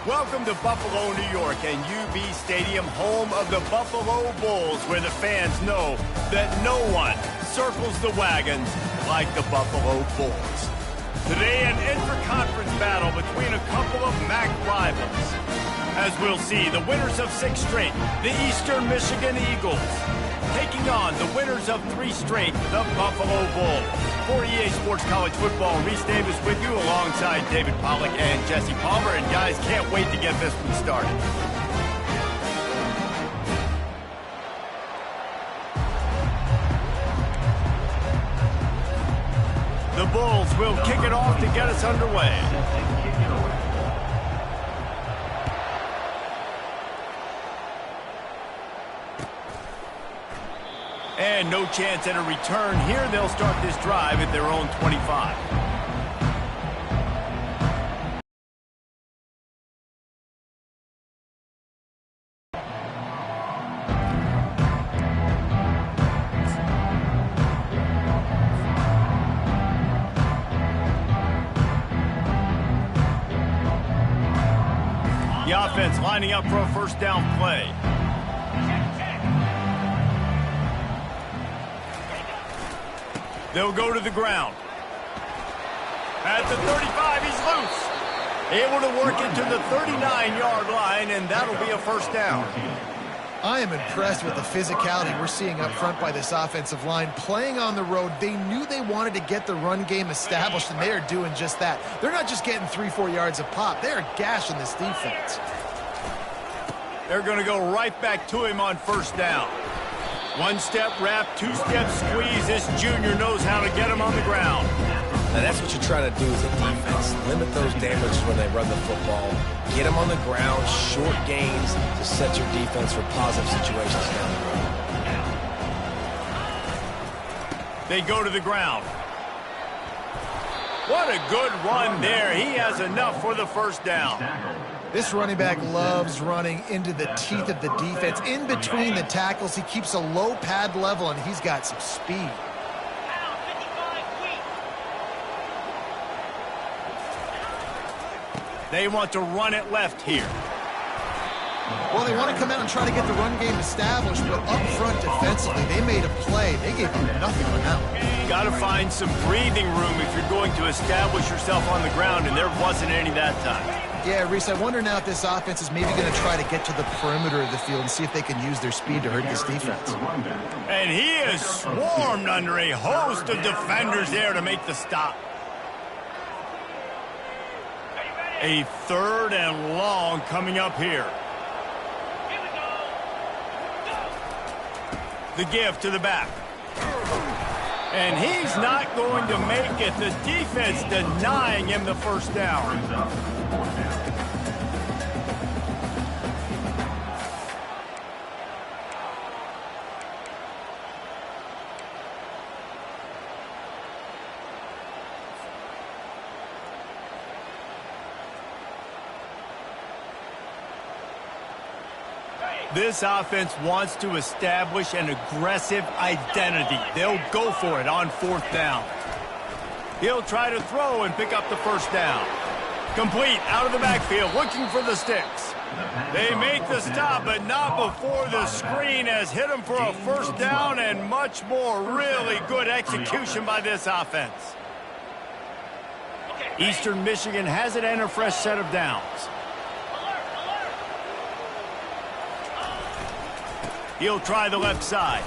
Welcome to Buffalo, New York, and UB Stadium, home of the Buffalo Bulls, where the fans know that no one circles the wagons like the Buffalo Bulls. Today, an inter-conference battle between a couple of MAC rivals. As we'll see, the winners of 6 straight, the Eastern Michigan Eagles, taking on the winners of 3 straight, the Buffalo Bulls. For EA Sports College Football, Reese Davis with you alongside David Pollack and Jesse Palmer. And guys, can't wait to get this one started. The Bulls will kick it off to get us underway. And no chance at a return here. They'll start this drive at their own 25. The offense lining up for a first down play. They'll go to the ground. At the 35, he's loose. Able to work it to the 39-yard line, and that'll be a first down. I am impressed with the physicality we're seeing up front by this offensive line. Playing on the road, they knew they wanted to get the run game established, and they are doing just that. They're not just getting 3-4 yards a pop. They are gashing this defense. They're going to go right back to him on first down. 1-step wrap, 2-step squeeze. This junior knows how to get him on the ground. Now that's what you're trying to do as a defense. Limit those damages when they run the football. Get them on the ground, short gains to set your defense for positive situations down the road. They go to the ground. What a good run there. He has enough for the first down. This running back loves running into the teeth of the defense. In between the tackles, he keeps a low pad level, and he's got some speed. They want to run it left here. Well, they want to come out and try to get the run game established, but up front defensively, they made a play. They gave up nothing on that one. Got to find some breathing room if you're going to establish yourself on the ground, and there wasn't any that time. Yeah, Reese, I wonder now if this offense is maybe going to try to get to the perimeter of the field and see if they can use their speed to hurt this defense. And he is swarmed under a host of defenders there to make the stop. A 3rd and long coming up here. The give to the back. And he's not going to make it. The defense denying him the first down. This offense wants to establish an aggressive identity. They'll go for it on 4th down. He'll try to throw and pick up the first down. Complete out of the backfield, looking for the sticks. They make the stop, but not before the screen has hit him for a first down and much more. Really good execution by this offense. Eastern Michigan has it and a fresh set of downs. He'll try the left side.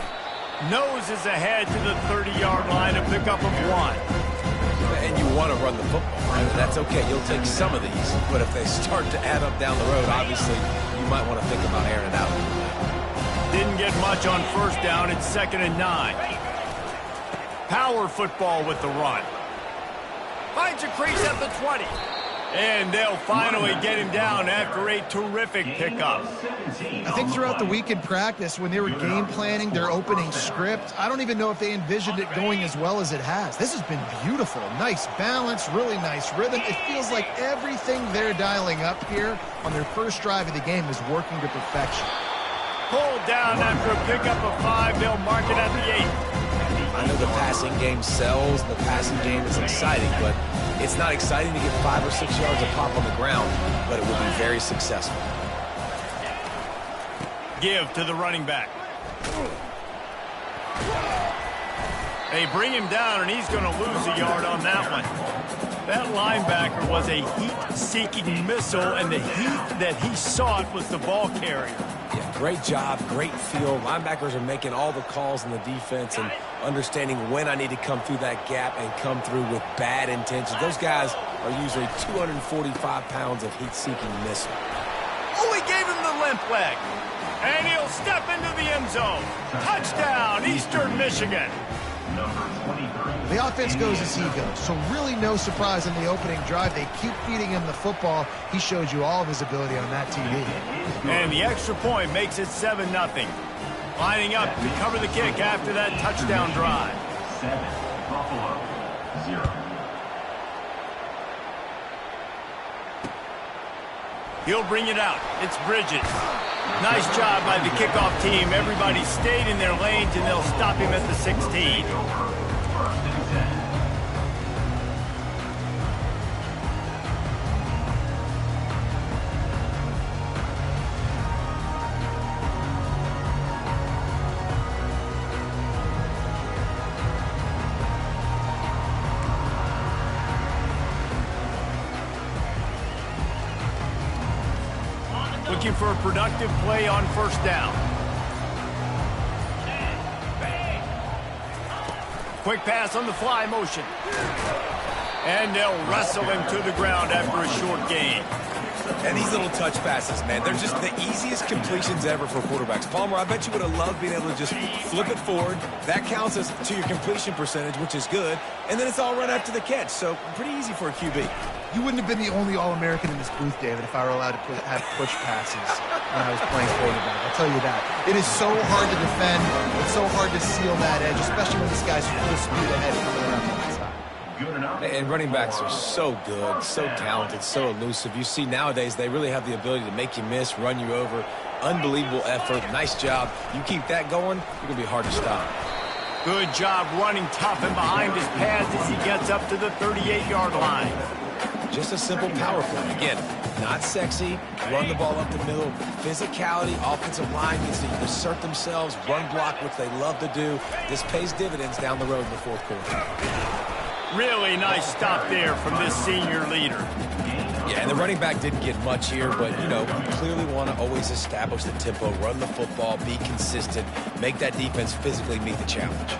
Noses ahead to the 30-yard line, a pickup of 1. And you want to run the football, right? That's okay. You'll take some of these, but if they start to add up down the road, obviously you might want to think about airing it out. Didn't get much on first down. It's 2nd and 9. Power football with the run. Finds a crease at the 20. And they'll finally get him down after a terrific pickup. I think throughout the week in practice, when they were game planning their opening script, I don't even know if they envisioned it going as well as it has. This has been beautiful. Nice balance, really nice rhythm. It feels like everything they're dialing up here on their first drive of the game is working to perfection. Pulled down after a pickup of 5. They'll mark it at the 8. I know the passing game sells, the passing game is exciting, but it's not exciting to get 5 or 6 yards of pop on the ground, but it will be very successful. Give to the running back. They bring him down, and he's going to lose a yard on that one. That linebacker was a heat-seeking missile, and the heat that he sought was the ball carrier. Yeah, great job, great feel. Linebackers are making all the calls in the defense and understanding when I need to come through that gap and come through with bad intentions. Those guys are usually 245 pounds of heat-seeking missile. Oh, he gave him the limp leg. And he'll step into the end zone. Touchdown, Eastern Michigan. The offense goes as he goes, so really no surprise in the opening drive. They keep feeding him the football. He showed you all of his ability on that TV. And the extra point makes it 7-0. Lining up to cover the kick after that touchdown drive. 7, Buffalo, 0. He'll bring it out. It's Bridges. Nice job by the kickoff team. Everybody stayed in their lanes, and they'll stop him at the 16. Looking for a productive play on first down. Quick pass on the fly motion. And they'll wrestle him to the ground after a short gain. And these little touch passes, man, they're just the easiest completions ever for quarterbacks. Palmer, I bet you would have loved being able to just flip it forward. That counts as to your completion percentage, which is good. And then it's all run after the catch, so pretty easy for a QB. You wouldn't have been the only All-American in this booth, David, if I were allowed to have push passes when I was playing quarterback. I'll tell you that. It is so hard to defend. It's so hard to seal that edge, especially when this guy's full speed ahead coming around the outside. And running backs are so good, so talented, so elusive. You see nowadays they really have the ability to make you miss, run you over. Unbelievable effort. Nice job. You keep that going, you're going to be hard to stop. Good job running tough and behind his pads as he gets up to the 38-yard line. Just a simple power play. Again, not sexy, run the ball up the middle, physicality, offensive line needs to assert themselves, run block, which they love to do. This pays dividends down the road in the fourth quarter. Really nice stop there from this senior leader. Yeah, and the running back didn't get much here, but, you know, you clearly want to always establish the tempo, run the football, be consistent, make that defense physically meet the challenge.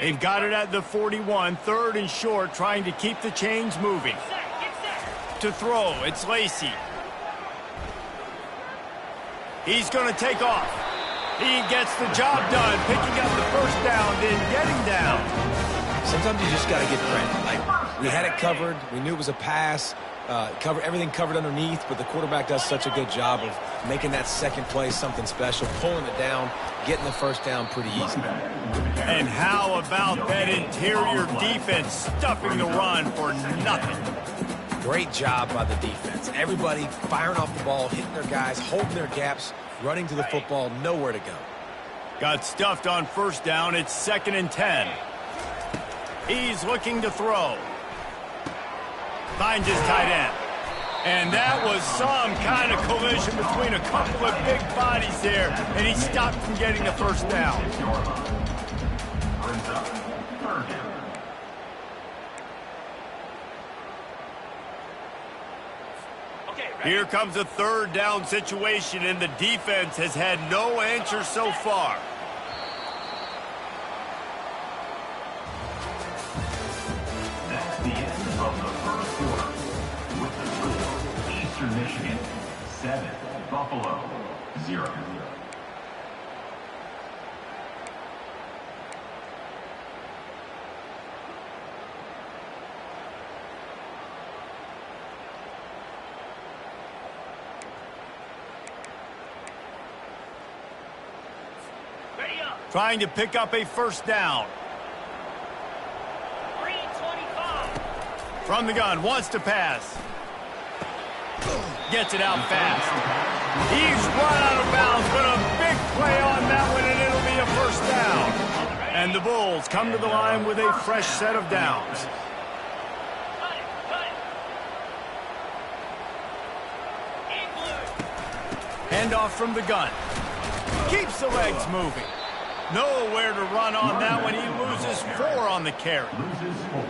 They've got it at the 41, 3rd and short, trying to keep the chains moving. To throw, it's Lacy. He's going to take off. He gets the job done, picking up the first down, then getting down. Sometimes you just got to get credit. Like, we had it covered. We knew it was a pass. Everything covered underneath, but the quarterback does such a good job of making that second play something special, pulling it down, getting the first down pretty easy. And how about that interior defense stuffing the run for nothing? Great job by the defense. Everybody firing off the ball, hitting their guys, holding their gaps, running to the football, nowhere to go. Got stuffed on first down. It's 2nd and 10. He's looking to throw. Finds his tight end. And that was some kind of collision between a couple of big bodies there, and he stopped from getting the first down. Here comes a 3rd down situation, and the defense has had no answer so far. That's the end of the first quarter. With the score, Eastern Michigan 7, Buffalo 0. Trying to pick up a first down. From the gun, wants to pass. Gets it out fast. He's run out of bounds, but a big play on that one, and it'll be a first down. And the Bulls come to the line with a fresh set of downs. Handoff from the gun. Keeps the legs moving. Nowhere to run on that one. He loses 4 on the carry.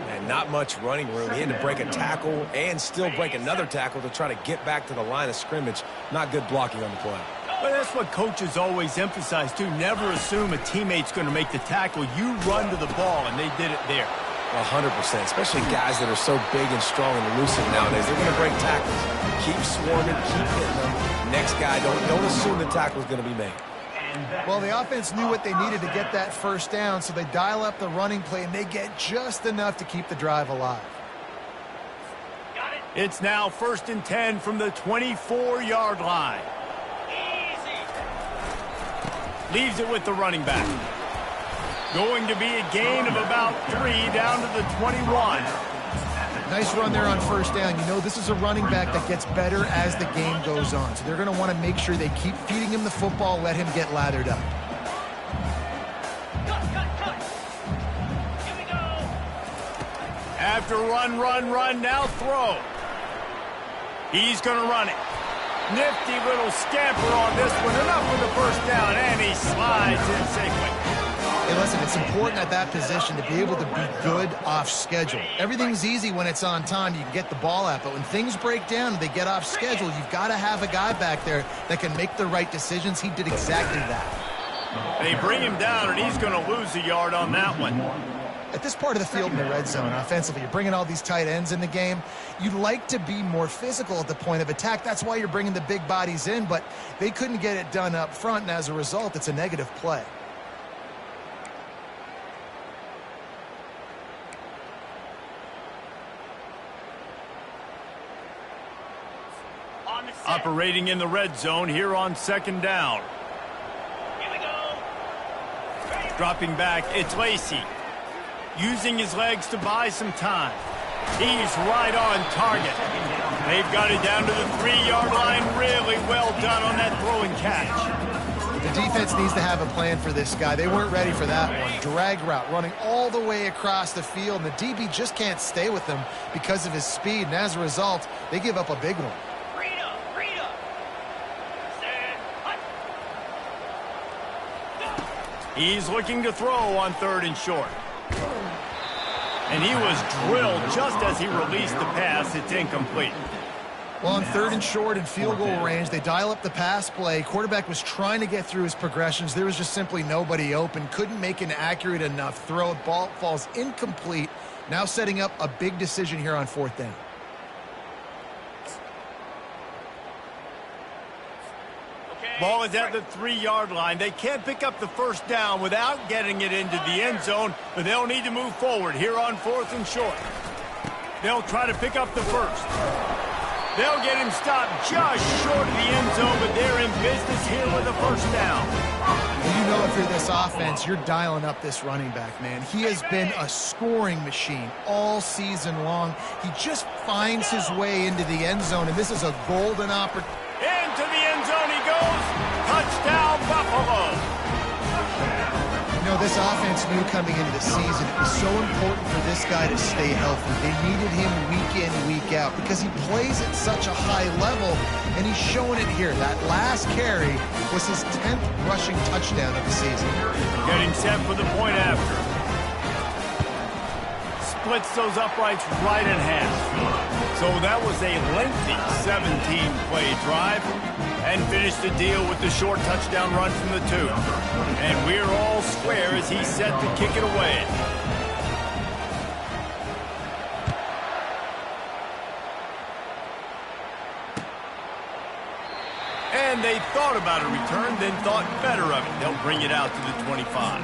And not much running room. He had to break a tackle and still break another tackle to try to get back to the line of scrimmage. Not good blocking on the play. But that's what coaches always emphasize, too. Never assume a teammate's going to make the tackle. You run to the ball, and they did it there. 100%, especially guys that are so big and strong and elusive nowadays. They're going to break tackles. Keep swarming, keep hitting them. Next guy, don't assume the tackle's going to be made. Well, the offense knew what they needed to get that first down, so they dial up the running play, and they get just enough to keep the drive alive. It's now 1st and 10 from the 24-yard line. Leaves it with the running back. Going to be a gain of about 3 down to the 21. Nice run there on first down. You know, this is a running back that gets better as the game goes on. So they're going to want to make sure they keep feeding him the football, let him get lathered up. Here we go. After run, now throw. He's going to run it. Nifty little scamper on this one. Enough for the first down, and he slides in safely. Hey, listen, it's important at that position to be able to be good off schedule. Everything's easy when it's on time. You can get the ball out. But when things break down and they get off schedule, you've got to have a guy back there that can make the right decisions. He did exactly that. They bring him down, and he's going to lose a yard on that one. At this part of the field in the red zone, offensively, you're bringing all these tight ends in the game. You'd like to be more physical at the point of attack. That's why you're bringing the big bodies in, but they couldn't get it done up front, and as a result, it's a negative play. Operating in the red zone here on 2nd down. Here we go. Dropping back, it's Lacy. Using his legs to buy some time. He's right on target. They've got it down to the 3-yard line. Really well done on that throw and catch. The defense needs to have a plan for this guy. They weren't ready for that one. Drag route, running all the way across the field, and the DB just can't stay with him because of his speed, and as a result, they give up a big one. He's looking to throw on 3rd and short. And he was drilled just as he released the pass. It's incomplete. Well, on 3rd and short and field goal range, they dial up the pass play. Quarterback was trying to get through his progressions. There was just simply nobody open. Couldn't make an accurate enough throw. Ball falls incomplete. Now setting up a big decision here on 4th down. Ball is at the 3-yard line. They can't pick up the first down without getting it into the end zone, but they'll need to move forward here on 4th and short. They'll try to pick up the first. They'll get him stopped just short of the end zone, but they're in business here with a first down. You know, if you're this offense, you're dialing up this running back, man. He has been a scoring machine all season long. He just finds his way into the end zone, and this is a golden opportunity. Into the end zone he goes. Touchdown, Buffalo. You know, this offense knew coming into the season it was so important for this guy to stay healthy. They needed him week in, week out because he plays at such a high level, and he's showing it here. That last carry was his 10th rushing touchdown of the season. Getting set for the point after. Splits those uprights right in half. So that was a lengthy 17-play drive and finished the deal with the short touchdown run from the 2. And we're all square as he's set to kick it away. And they thought about a return, then thought better of it. They'll bring it out to the 25.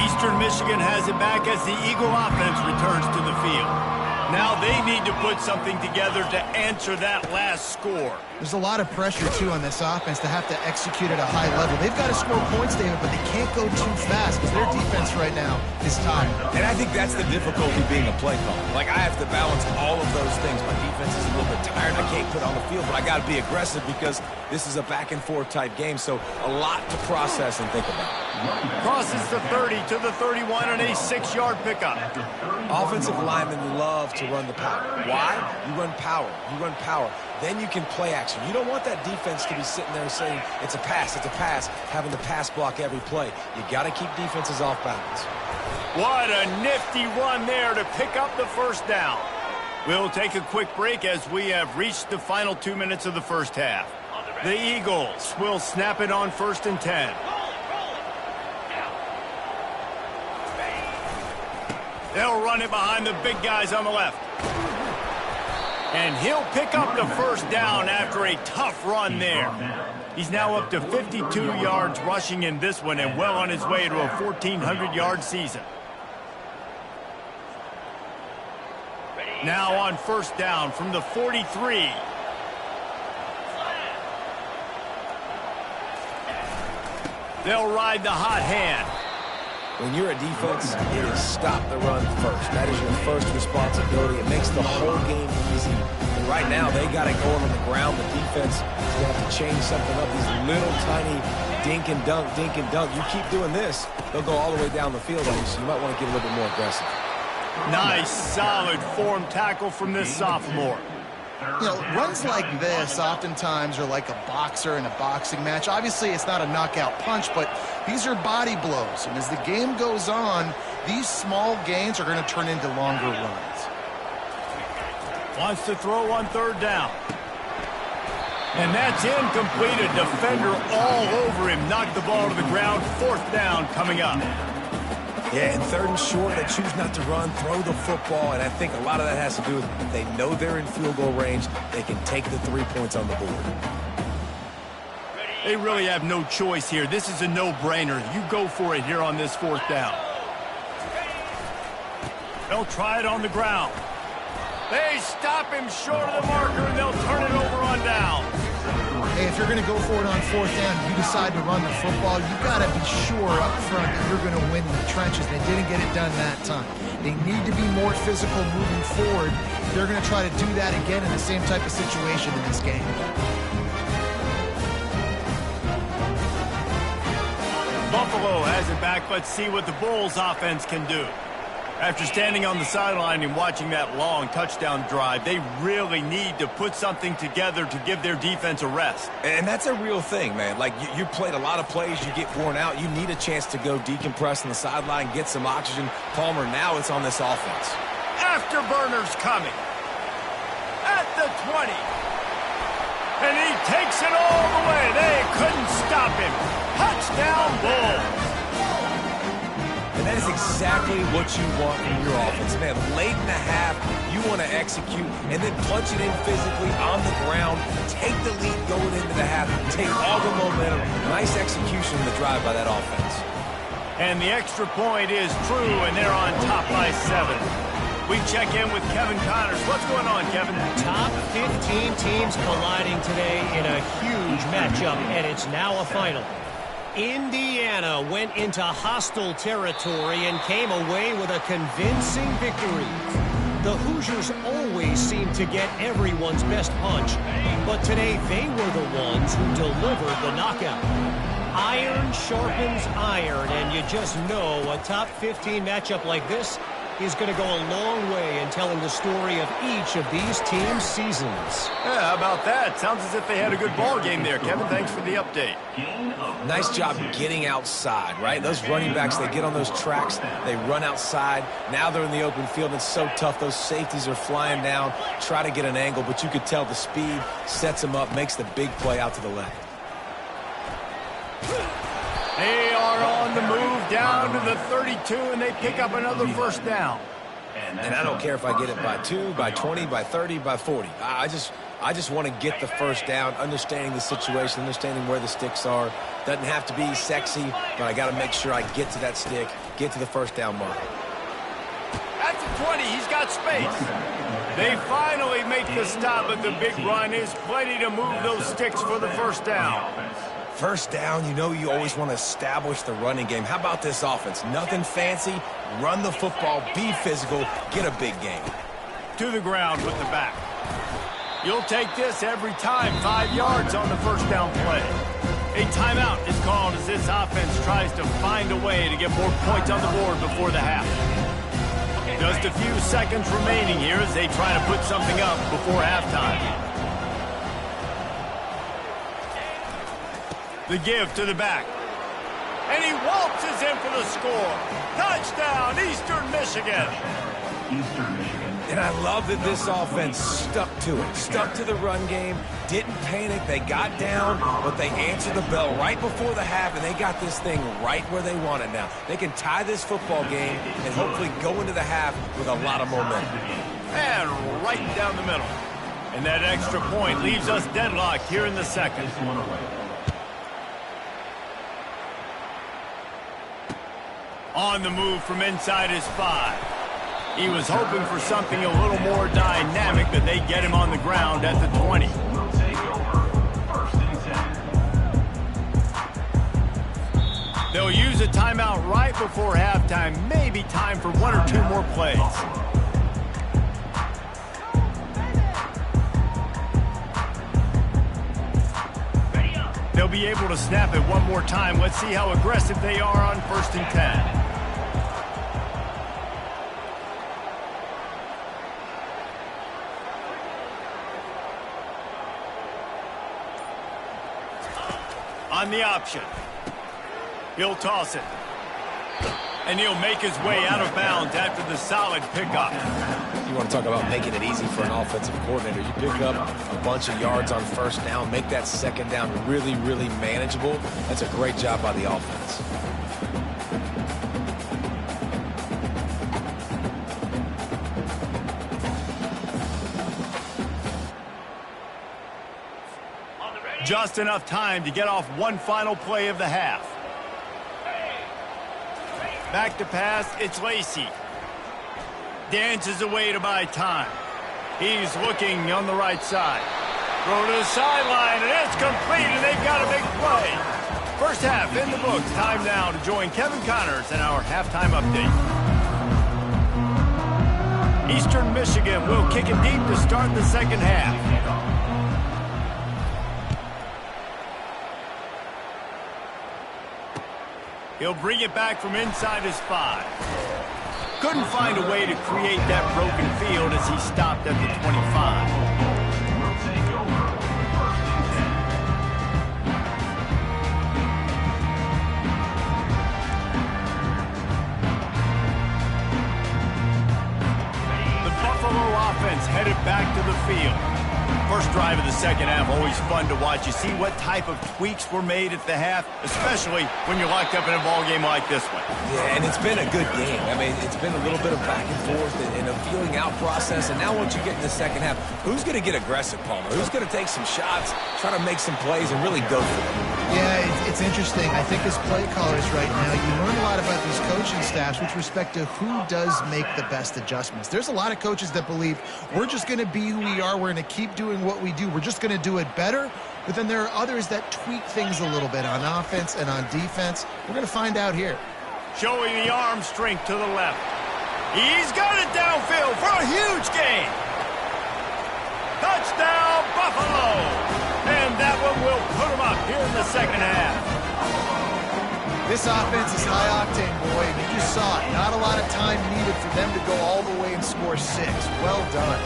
Eastern Michigan has it back as the Eagle offense returns to the field. Now they need to put something together to answer that last score. There's a lot of pressure, too, on this offense to have to execute at a high level. They've got to score points, David, but they can't go too fast because their defense right now is tired. And I think that's the difficulty being a play caller. Like, I have to balance all of those things. My defense is a little bit tired. I can't put on the field, but I got to be aggressive because this is a back-and-forth type game, so a lot to process and think about. Crosses the 30 to the 31 on a 6-yard pickup. Offensive linemen love to run the power. Why? You run power. You run power. Then you can play action. You don't want that defense to be sitting there saying, it's a pass, having to pass block every play. You got to keep defenses off balance. What a nifty run there to pick up the first down. We'll take a quick break as we have reached the final 2 minutes of the first half. The Eagles will snap it on 1st and 10. They'll run it behind the big guys on the left. And he'll pick up the first down after a tough run there. He's now up to 52 yards rushing in this one and well on his way to a 1,400-yard season. Now on first down from the 43. They'll ride the hot hand. When you're a defense, it is stop the run first. That is your first responsibility. It makes the whole game easy. And right now, they got it going on the ground. The defense is going to have to change something up. These little tiny dink and dunk, dink and dunk. You keep doing this, they'll go all the way down the field on you, so you might want to get a little bit more aggressive. Nice, solid form tackle from this sophomore. You know, runs like this oftentimes are like a boxer in a boxing match. Obviously, it's not a knockout punch, but these are body blows. And as the game goes on, these small gains are going to turn into longer runs. Wants to throw on 3rd down. And that's incomplete. A defender all over him. Knocked the ball to the ground. 4th down coming up. Yeah, and 3rd and short, they choose not to run, throw the football, and I think a lot of that has to do with they know they're in field goal range. They can take the 3 points on the board. They really have no choice here. This is a no-brainer. You go for it here on this 4th down. They'll try it on the ground. They stop him short of the marker, and they'll turn it over on down. Hey, if you're going to go for it on 4th down, you decide to run the football, you've got to be sure up front that you're going to win the trenches. They didn't get it done that time. They need to be more physical moving forward. They're going to try to do that again in the same type of situation in this game. Buffalo has it back. Let's see what the Bulls offense can do. After standing on the sideline and watching that long touchdown drive, they really need to put something together to give their defense a rest. And that's a real thing, man. Like, you played a lot of plays, you get worn out. You need a chance to go decompress on the sideline, get some oxygen. Palmer, now it's on this offense. Afterburner's coming. At the 20. And he takes it all the way. They couldn't stop him. Touchdown, Bulls. And that is exactly what you want from your offense. Man, late in the half, you want to execute and then punch it in physically on the ground, take the lead going into the half, take all the momentum. Nice execution in the drive by that offense. And the extra point is true, and they're on top by 7. We check in with Kevin Connors. What's going on, Kevin? Top 15 teams colliding today in a huge matchup, and it's now a final. Indiana went into hostile territory and came away with a convincing victory. The Hoosiers always seem to get everyone's best punch, but today they were the ones who delivered the knockout. Iron sharpens iron, and you just know a top 15 matchup like this is going to go a long way in telling the story of each of these teams' seasons. Yeah, how about that? Sounds as if they had a good ball game there, Kevin. Thanks for the update. Nice job getting outside, right? Those running backs, they get on those tracks, they run outside. Now they're in the open field. It's so tough. Those safeties are flying down, try to get an angle, but you could tell the speed sets them up, makes the big play out to the left. They are on the move down to the 32, and they pick up another first down. And I don't care if I get it by 2, by 20, by 30, by 40. I just want to get the first down, understanding the situation, understanding where the sticks are. Doesn't have to be sexy, but I got to make sure I get to that stick, get to the first down mark. That's a 20. He's got space. They finally make the stop, but the big run is plenty to move those sticks for the first down. First down, you know you always want to establish the running game. How about this offense? Nothing fancy. Run the football, be physical, get a big gain. To the ground with the back. You'll take this every time. 5 yards on the first down play. A timeout is called as this offense tries to find a way to get more points on the board before the half. Just a few seconds remaining here as they try to put something up before halftime. The give to the back. And he waltzes in for the score. Touchdown, Eastern Michigan. Eastern Michigan. And I love that this offense stuck to it. Stuck to the run game. Didn't panic. They got down, but they answered the bell right before the half, and they got this thing right where they want it now. They can tie this football game and hopefully go into the half with a lot of momentum. And right down the middle. And that extra point leaves us deadlocked here in the second. On the move from inside his 5. He was hoping for something a little more dynamic, but they get him on the ground at the 20. We'll take over. 1st and 10. They'll use a timeout right before halftime. Maybe time for 1 or 2 more plays. They'll be able to snap it one more time. Let's see how aggressive they are on 1st and 10. On the option. He'll toss it. And he'll make his way out of bounds after the solid pickup. You want to talk about making it easy for an offensive coordinator. You pick up a bunch of yards on first down, make that second down really, really manageable. That's a great job by the offense. Just enough time to get off one final play of the half. Back to pass, it's Lacey. Dances away to buy time. He's looking on the right side. Throw to the sideline, and it's complete, and they've got a big play. First half in the books. Time now to join Kevin Connors in our halftime update. Eastern Michigan will kick it deep to start the second half. He'll bring it back from inside his 5. Couldn't find a way to create that broken field as he stopped at the 25. We'll take over. 1st and 10. The Buffalo offense headed back to the field. First drive of the second half, always fun to watch. You see what type of tweaks were made at the half, especially when you're locked up in a ball game like this one. Yeah, and it's been a good game. I mean, it's been a little bit of back and forth and a feeling out process. And now once you get in the second half, who's going to get aggressive, Palmer? Who's going to take some shots, try to make some plays, and really go for it? Yeah, it's interesting. I think as play callers right now, you learn a lot about these coaching staffs with respect to who does make the best adjustments. There's a lot of coaches that believe we're just going to be who we are. We're going to keep doing what we do. We're just going to do it better. But then there are others that tweak things a little bit on offense and on defense. We're going to find out here. Showing the arm strength to the left. He's got it downfield for a huge gain. Touchdown, Buffalo. And that one will put them up here in the second half. This offense is high octane, boy, and you just saw it. Not a lot of time needed for them to go all the way and score 6. Well done.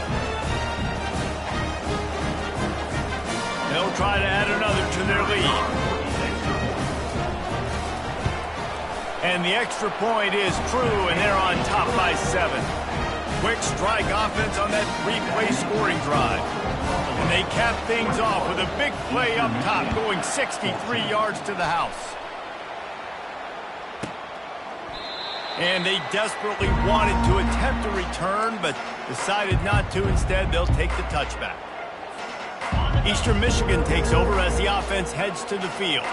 They'll try to add another to their lead. And the extra point is true, and they're on top by 7. Quick strike offense on that 3-play scoring drive. And they cap things off with a big play up top, going 63 yards to the house. And they desperately wanted to attempt a return, but decided not to. Instead, they'll take the touchback. Eastern Michigan takes over as the offense heads to the field.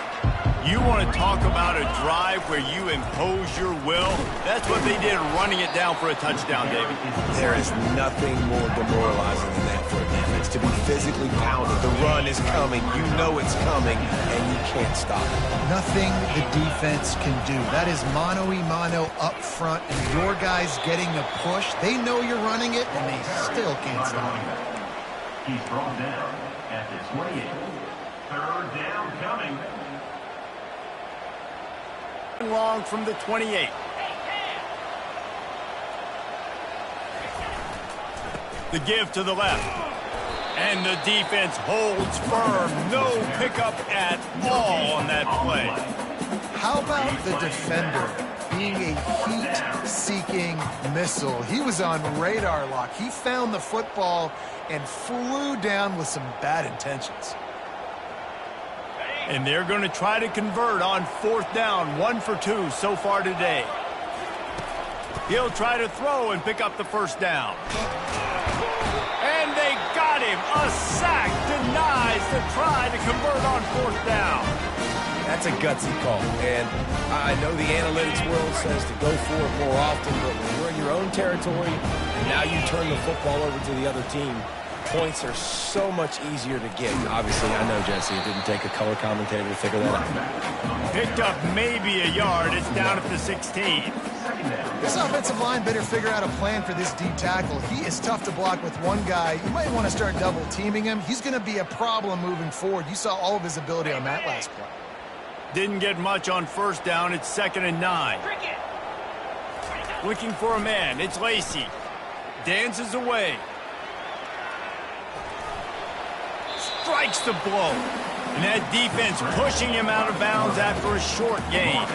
You want to talk about a drive where you impose your will? That's what they did running it down for a touchdown, David. There is nothing more demoralizing than that for a defense. To be physically pounded, the run is coming, you know it's coming, and you can't stop it. Nothing the defense can do. That is mano-a-mano up front, and your guys getting the push. They know you're running it, and they still can't stop it. He's brought down at the 28. Third down coming. Long from the 28. The give to the left. And the defense holds firm. No pickup at all on that play. How about the defender being a heat-seeking missile? He was on radar lock. He found the football and flew down with some bad intentions. And they're going to try to convert on fourth down. 1 for 2 so far today. He'll try to throw and pick up the first down. And they got him. A sack denies the try to convert on fourth down. That's a gutsy call. And I know the analytics world says to go for it more often, but when you're in your own territory, and now you turn the football over to the other team, points are so much easier to get. Obviously, I know, Jesse, it didn't take a color commentator to figure that out. Picked up maybe a yard. It's down at the 16. This offensive line better figure out a plan for this D tackle. He is tough to block with one guy. You might want to start double teaming him. He's going to be a problem moving forward. You saw all of his ability on that last play. Didn't get much on first down. It's 2nd and 9. Looking for a man. It's Lacy. Dances away. Strikes the blow. And that defense pushing him out of bounds after a short gain.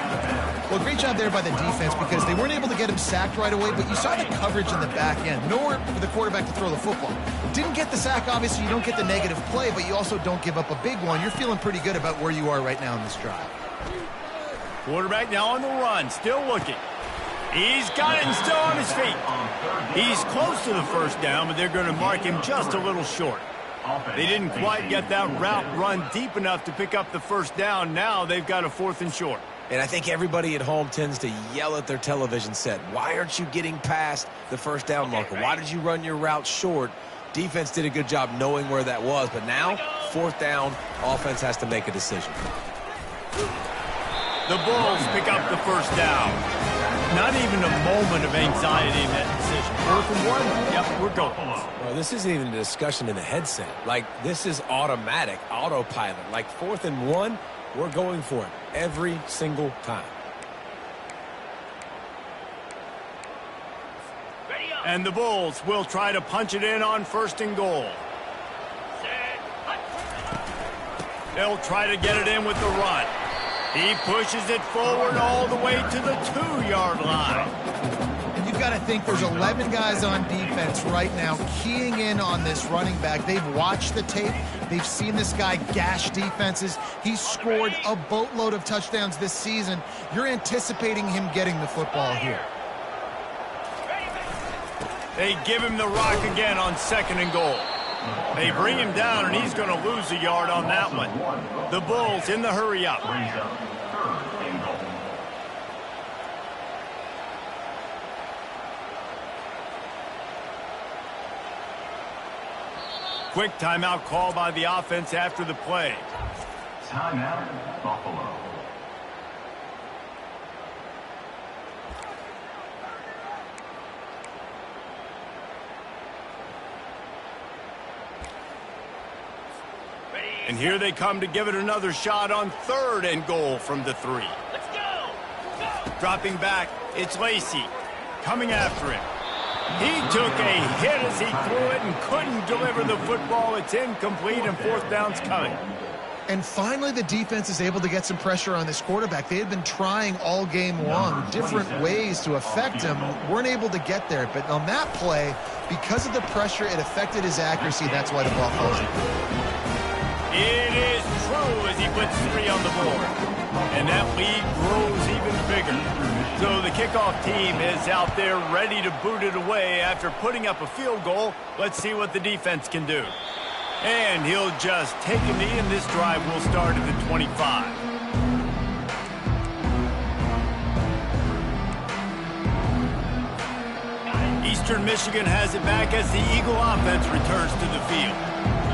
Well, great job there by the defense because they weren't able to get him sacked right away, but you saw the coverage in the back end. Nowhere for the quarterback to throw the football. Didn't get the sack, obviously. You don't get the negative play, but you also don't give up a big one. You're feeling pretty good about where you are right now in this drive. Quarterback now on the run, still looking. He's got it and still on his feet. He's close to the first down, but they're going to mark him just a little short. They didn't quite get that route run deep enough to pick up the first down. Now they've got a 4th and short. And I think everybody at home tends to yell at their television set. Why aren't you getting past the first down marker? Why did you run your route short? Defense did a good job knowing where that was. But now, 4th down, offense has to make a decision. The Bulls pick up the first down. Not even a moment of anxiety in that decision. 4th and 1. Yep, we're going. Well, this isn't even a discussion in the headset. Like, this is automatic, autopilot. Like, 4th and 1, we're going for it every single time. And the Bulls will try to punch it in on 1st and goal. They'll try to get it in with the run. He pushes it forward all the way to the 2-yard line. And you've got to think there's 11 guys on defense right now keying in on this running back. They've watched the tape. They've seen this guy gash defenses. He's scored a boatload of touchdowns this season. You're anticipating him getting the football here. They give him the rock again on 2nd and goal. They bring him down, and he's going to lose a yard on that one. The Bulls in the hurry up. Quick timeout call by the offense after the play. Timeout, Buffalo. And here they come to give it another shot on 3rd and goal from the 3. Let's go! Dropping back, it's Lacy. Coming after him. He took a hit as he threw it and couldn't deliver the football. It's incomplete, and 4th down's coming. And finally, the defense is able to get some pressure on this quarterback. They had been trying all game long, different ways to affect him. Weren't able to get there. But on that play, because of the pressure, it affected his accuracy. That's why the ball falls in. It is true as he puts 3 on the board. And that lead grows even bigger. So the kickoff team is out there ready to boot it away after putting up a field goal. Let's see what the defense can do. And he'll just take a knee, and this drive will start at the 25. Eastern Michigan has it back as the Eagle offense returns to the field.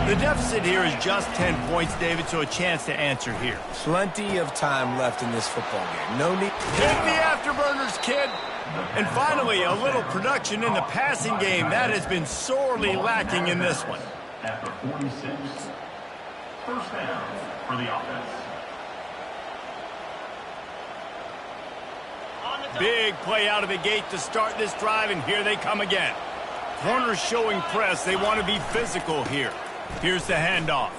The deficit here is just 10 points, David, so a chance to answer here. Plenty of time left in this football game. No need. Hit the afterburners, kid. And finally, a little production in the passing game. That has been sorely lacking in this one. After 46, first down for the offense. Big play out of the gate to start this drive, and here they come again. Corners showing press. They want to be physical here. Here's the handoff.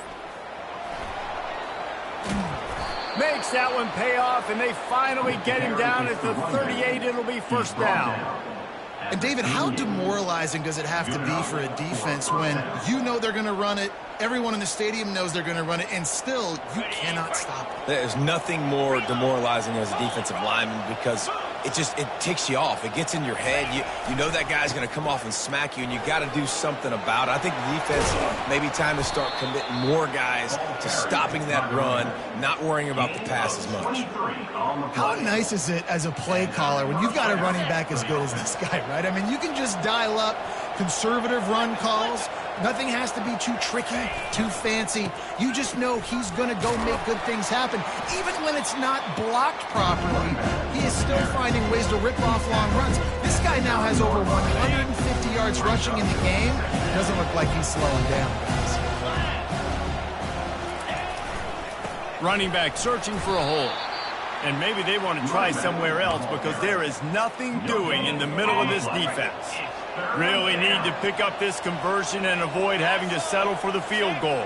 Makes that one pay off, and they finally get him down at the 38. It'll be first down. And David, how demoralizing does it have to be for a defense when you know they're going to run it, everyone in the stadium knows they're going to run it, and still you cannot stop it? There's nothing more demoralizing as a defensive lineman because it ticks you off. It gets in your head. You know that guy's going to come off and smack you, and you got to do something about it. I think the defense maybe time to start committing more guys to stopping that run, not worrying about the pass as much. How nice is it as a play caller when you've got a running back as good as this guy, right? I mean, you can just dial up conservative run calls. Nothing has to be too tricky, too fancy. You just know he's going to go make good things happen. Even when it's not blocked properly, he is still finding ways to rip off long runs. This guy now has over 150 yards rushing in the game. Doesn't look like he's slowing down, guys. Running back searching for a hole. And maybe they want to try somewhere else because there is nothing doing in the middle of this defense. Really need to pick up this conversion and avoid having to settle for the field goal.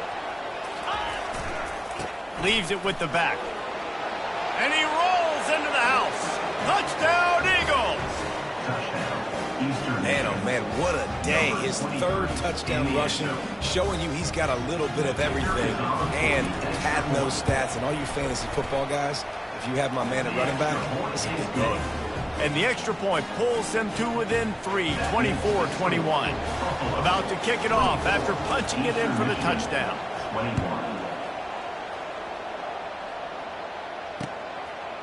Leaves it with the back. And he rolls into the house. Touchdown, Eagles! Man, oh man, what a day. His third touchdown rushing, showing you he's got a little bit of everything. And padding those stats, and all you fantasy football guys, if you have my man at running back, it's a big day. And the extra point pulls them to within 3, 24-21. About to kick it off after punching it in for the touchdown. 21.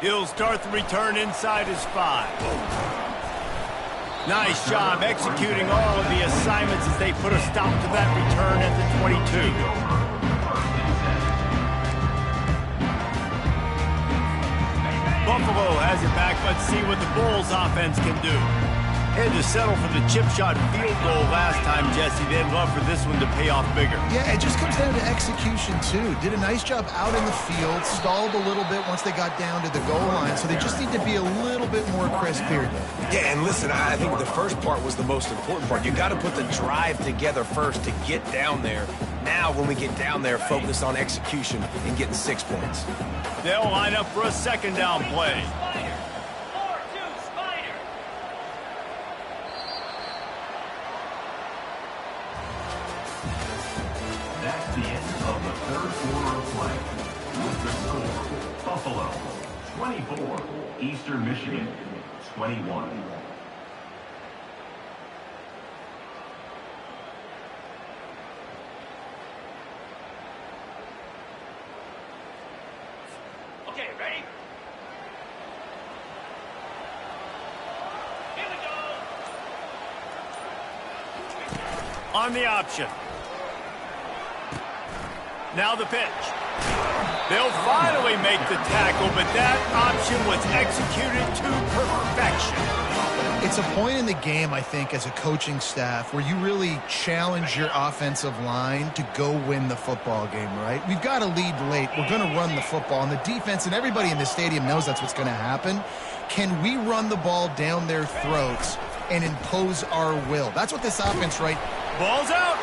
He'll start the return inside his 5. Nice job executing all of the assignments as they put a stop to that return at the 22. Buffalo has it back. Let's see what the Bulls offense can do. Had to settle for the chip shot field goal last time, Jesse. They'd love for this one to pay off bigger. Yeah, it just comes down to execution, too. Did a nice job out in the field, stalled a little bit once they got down to the goal line, so they just need to be a little bit more crisp here. Yeah, and listen, I think the first part was the most important part. You got to put the drive together first to get down there. Now, when we get down there, focus on execution and getting 6 points. They'll line up for a second down play. That's the end of the third quarter of play. With the score, Buffalo 24, Eastern Michigan 21. Okay, ready? Here we go. On the option. Now the pitch. They'll finally make the tackle, but that option was executed to perfection. It's a point in the game, I think, as a coaching staff where you really challenge your offensive line to go win the football game, right? We've got to lead late. We're going to run the football, and the defense and everybody in the stadium knows that's what's going to happen. Can we run the ball down their throats and impose our will? That's what this offense, right? Ball's out.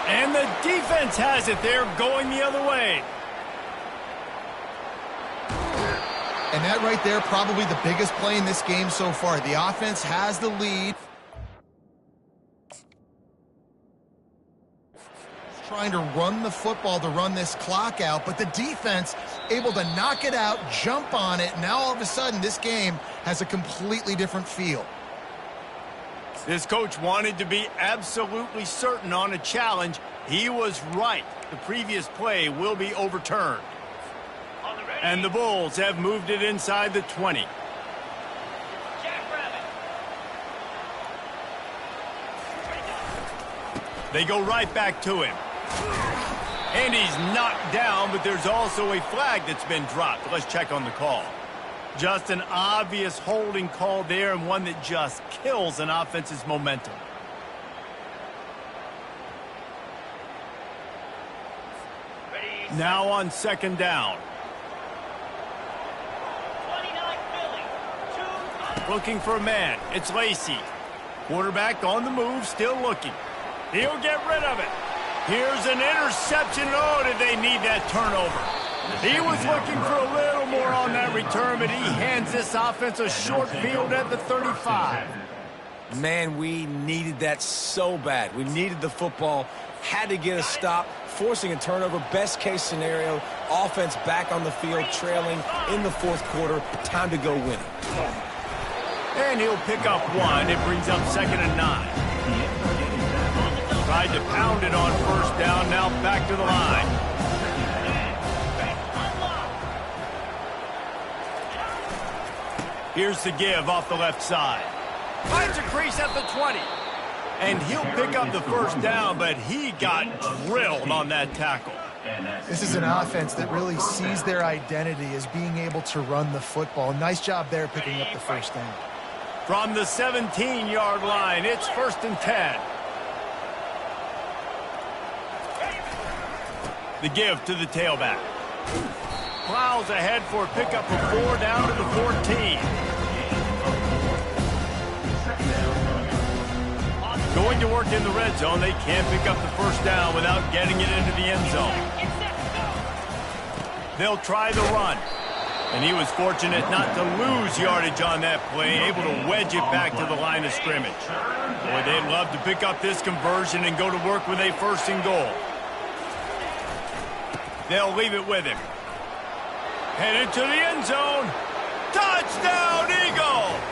And the defense has it. They're going the other way. And that right there, probably the biggest play in this game so far. The offense has the lead. Trying to run the football to run this clock out, but the defense able to knock it out, jump on it. Now all of a sudden, this game has a completely different feel. This coach wanted to be absolutely certain on a challenge. He was right. The previous play will be overturned. And the Bulls have moved it inside the 20. They go right back to him. And he's knocked down, but there's also a flag that's been dropped. Let's check on the call. Just an obvious holding call there, and one that just kills an offense's momentum. Now on second down. Looking for a man. It's Lacy. Quarterback on the move, still looking. He'll get rid of it. Here's an interception. Oh, did they need that turnover? He was looking for a little more on that return, but he hands this offense a short field at the 35. Man, we needed that so bad. We needed the football, had to get a stop, forcing a turnover. Best case scenario, offense back on the field, trailing in the fourth quarter. Time to go win it. And he'll pick up one. It brings up 2nd and 9. Tried to pound it on first down, now back to the line. Here's the give off the left side. Finds a crease at the 20. And he'll pick up the first down, but he got drilled on that tackle. This is an offense that really sees their identity as being able to run the football. Nice job there picking up the first down. From the 17-yard line, it's 1st and 10. The give to the tailback. Plows ahead for a pickup of 4 down to the 14. Going to work in the red zone. They can't pick up the first down without getting it into the end zone. They'll try the run. And he was fortunate not to lose yardage on that play, able to wedge it back to the line of scrimmage. Boy, they'd love to pick up this conversion and go to work with a 1st and goal. They'll leave it with him. Headed to the end zone. Touchdown, Eagles!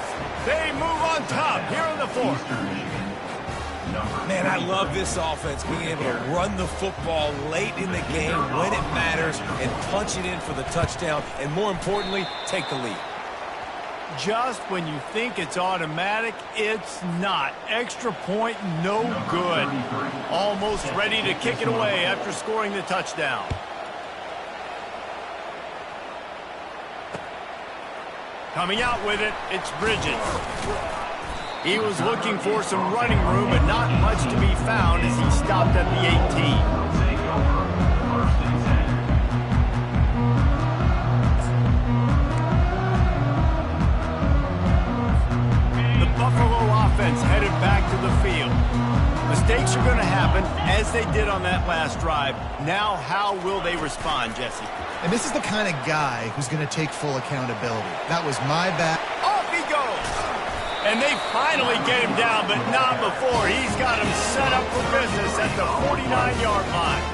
They move on top here in the 4th. Man, I love this offense, being able to run the football late in the game when it matters and punch it in for the touchdown, and more importantly, take the lead. Just when you think it's automatic, it's not. Extra point, no good. Almost ready to kick it away after scoring the touchdown. Coming out with it, it's Bridges. He was looking for some running room, but not much to be found as he stopped at the 18. The Buffalo offense headed back to the field. Mistakes are going to happen, as they did on that last drive. Now, how will they respond, Jesse? And this is the kind of guy who's going to take full accountability. That was my bad. Off he goes! And they finally get him down, but not before. He's got him set up for business at the 49-yard line.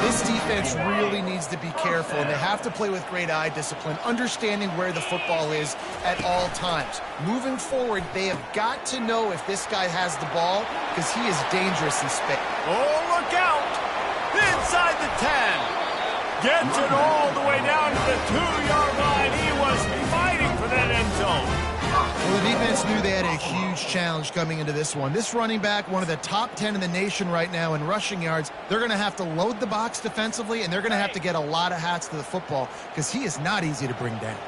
This defense really needs to be careful, and they have to play with great eye discipline, understanding where the football is at all times. Moving forward, they have got to know if this guy has the ball, because he is dangerous in space. Oh, look out! Inside the 10. Gets it all the way down to the 2-yard line. He was fighting for that end zone. Well, the defense knew they had a huge challenge coming into this one. This running back, one of the top 10 in the nation right now in rushing yards, they're going to have to load the box defensively, and they're going to have to get a lot of hats to the football because he is not easy to bring down.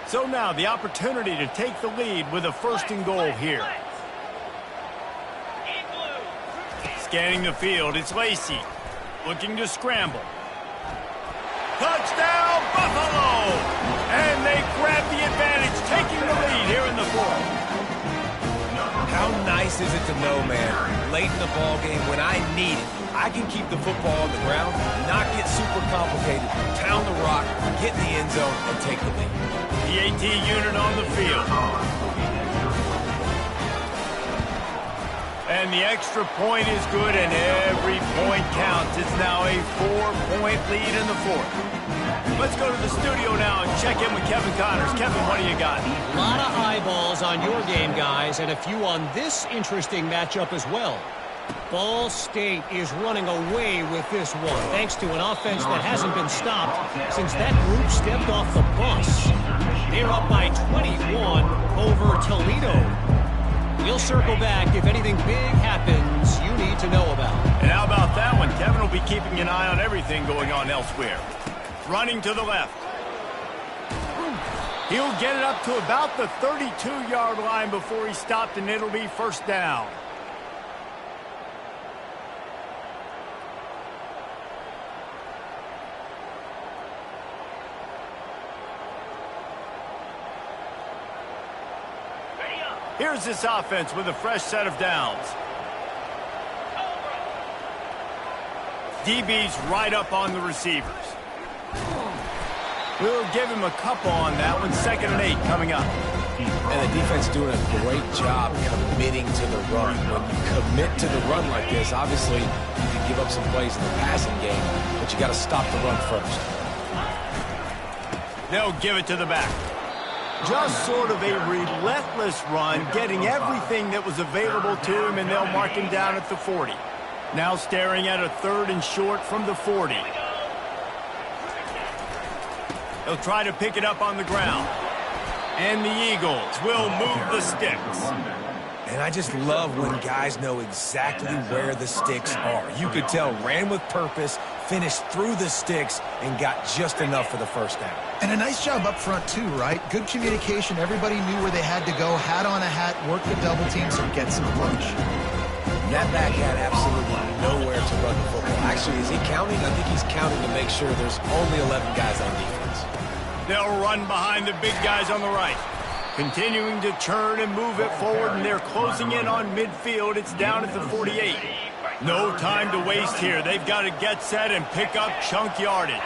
So now the opportunity to take the lead with a 1st and goal here. Scanning the field, it's Lacy looking to scramble. Touchdown, Buffalo! And they grab the advantage, taking the lead here in the 4th. How nice is it to know, man, late in the ball game when I need it, I can keep the football on the ground, not get super complicated, pound the rock, get in the end zone, and take the lead. The AT unit on the field. And the extra point is good, and every point counts. It's now a 4-point lead in the fourth. Let's go to the studio now and check in with Kevin Connors. Kevin, what do you got? A lot of eyeballs on your game, guys, and a few on this interesting matchup as well. Ball State is running away with this one, thanks to an offense that hasn't been stopped since that group stepped off the bus. They're up by 21 over Toledo. We'll circle back if anything big happens you need to know about. And how about that one? Kevin will be keeping an eye on everything going on elsewhere. Running to the left. He'll get it up to about the 32-yard line before he stopped, and it'll be first down. Here's this offense with a fresh set of downs. DB's right up on the receivers. We'll give him a couple on that one. 2nd and 8 coming up. And the defense doing a great job committing to the run. When you commit to the run like this, obviously you can give up some plays in the passing game, but you got to stop the run first. They'll give it to the back. Just sort of a relentless run, getting everything that was available to him, and they'll mark him down at the 40. Now staring at a 3rd and short from the 40. They'll try to pick it up on the ground. And the Eagles will move the sticks. And I just love when guys know exactly where the sticks are. You could tell ran with purpose, finished through the sticks, and got just enough for the first down. And a nice job up front, too, right? Good communication. Everybody knew where they had to go. Hat on a hat, work the double teams, and get some punch. That back had absolutely nowhere to run the football. Actually, is he counting? I think he's counting to make sure there's only 11 guys on defense. They'll run behind the big guys on the right. Continuing to turn and move it forward, and they're closing in on midfield. It's down at the 48. No time to waste here. They've got to get set and pick up chunk yardage.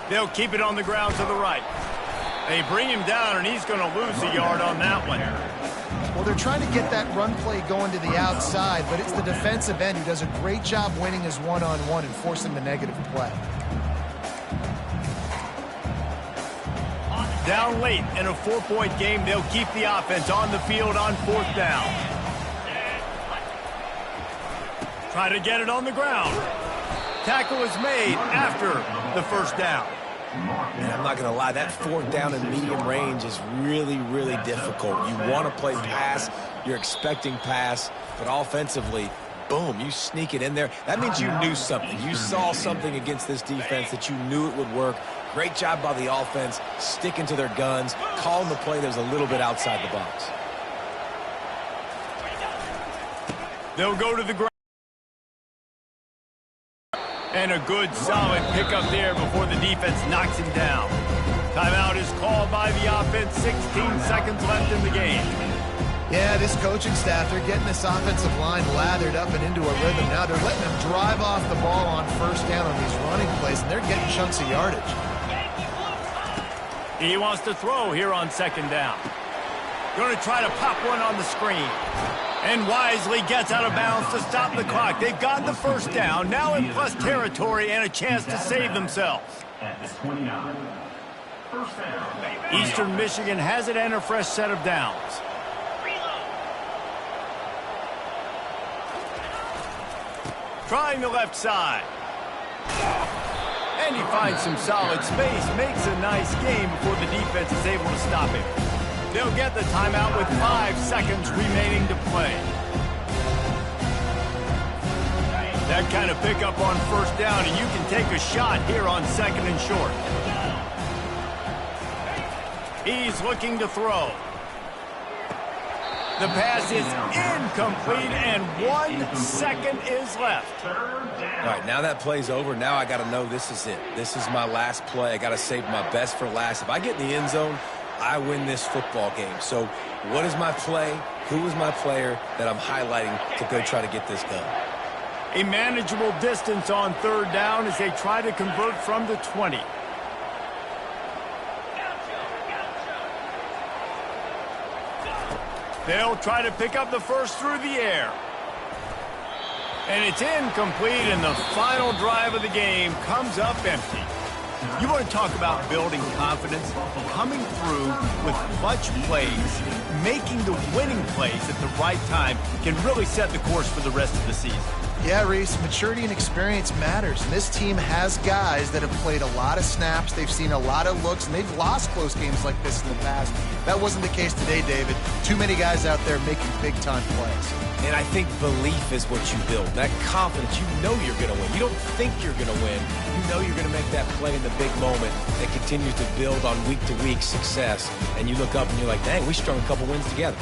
They'll keep it on the ground to the right. They bring him down, and he's going to lose a yard on that one. Well, they're trying to get that run play going to the outside, but it's the defensive end who does a great job winning his one-on-one and forcing the negative play. Down late in a 4-point game, they'll keep the offense on the field on 4th down. Try to get it on the ground. Tackle is made after the first down. And I'm not going to lie, that 4th down in medium range is really, really difficult. You want to play pass, you're expecting pass, but offensively, boom, you sneak it in there. That means you knew something. You saw something against this defense that you knew it would work. Great job by the offense, sticking to their guns, calling the play that was a little bit outside the box. They'll go to the ground. And a good, solid pickup there before the defense knocks him down. Timeout is called by the offense. 16 seconds left in the game. Yeah, this coaching staff, they're getting this offensive line lathered up and into a rhythm now. They're letting them drive off the ball on 1st down on these running plays, and they're getting chunks of yardage. He wants to throw here on 2nd down. Going to try to pop one on the screen. And wisely gets out of bounds to stop the clock. They've got the 1st down, now in plus territory and a chance to save themselves. At the 29. First down. Eastern Michigan has it and a fresh set of downs. Trying the left side. And he finds some solid space, makes a nice game before the defense is able to stop him. They'll get the timeout with 5 seconds remaining to play. That kind of pickup on 1st down, and you can take a shot here on 2nd and short. He's looking to throw. The pass is incomplete, and 1 second is left. All right, now that play's over. Now I got to know this is it. This is my last play. I got to save my best for last. If I get in the end zone, I win this football game. So what is my play? Who is my player that I'm highlighting to go try to get this done? A manageable distance on 3rd down as they try to convert from the 20. They'll try to pick up the first through the air. And it's incomplete, and the final drive of the game comes up empty. You want to talk about building confidence? Coming through with clutch plays, making the winning plays at the right time can really set the course for the rest of the season. Yeah, Reese, maturity and experience matters. And this team has guys that have played a lot of snaps. They've seen a lot of looks, and they've lost close games like this in the past. That wasn't the case today, David. Too many guys out there making big-time plays. And I think belief is what you build. That confidence, you know you're going to win. You don't think you're going to win. You know you're going to make that play in the big moment that continues to build on week-to-week success. And you look up and you're like, dang, we strung a couple wins together.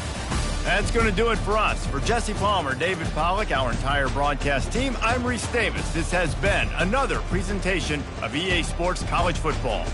That's going to do it for us. For Jesse Palmer, David Pollack, our entire broadcast team, I'm Reese Davis. This has been another presentation of EA Sports College Football.